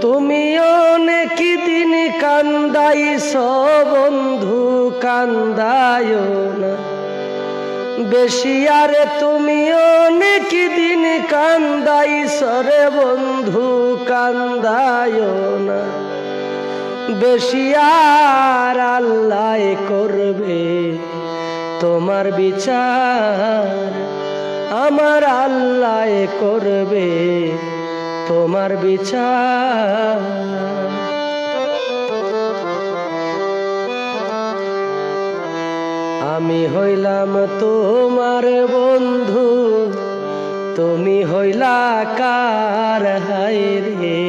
তুমি অনেক দিন কান্দাইছ বন্ধু, কান্দায়ো না বেশি। আরে তুমি অনেক দিন কান্দাইছ রে বন্ধু, কান্দায়ো না বেশি। আর আল্লাহ করবে তোমার বিচার, আমার আল্লাহ করবে তোমার বিচার। আমি হইলাম তোমার বন্ধু, তুমি হইলা কার হায় রে,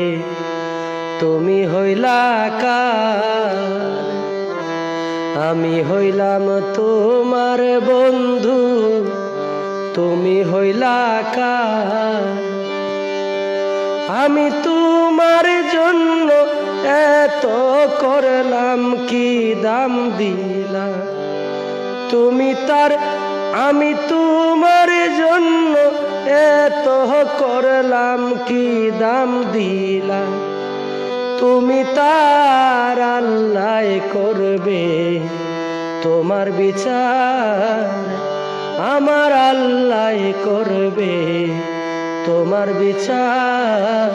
তুমি হইলা কার। আমি হইলাম তোমার বন্ধু, তুমি হইলা কার। আমি তোমার জন্য এত করলাম, কি দাম দিলাম তুমি তার। আমি তোমার জন্য এত করলাম, কি দাম দিলাম তুমি তার। আল্লাহ করবে তোমার বিচার, আমার আল্লাহ করবে তোমার বিচার।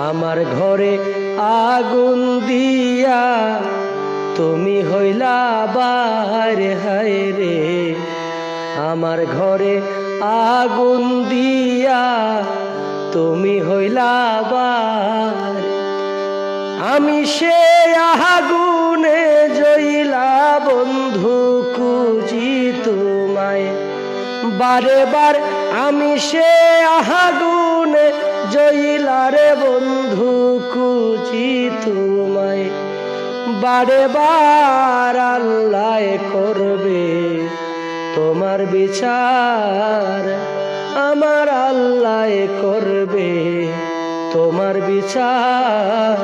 আমার ঘরে আগুন দিয়া তুমি হইলা বাইরে হায় রে, আমার ঘরে আগুন দিয়া তুমি হইলা বাইরে। আমি সে আগুনে জইলা বন্ধু খুঁজি তোমায় বারে বার। আমি সে আগুনে জইলা রে বন্ধু খুঁজি তোমায় বারে বার। আল্লাহ করবে তোমার বিচার, আমার আল্লাহ করবে তোমার বিচার।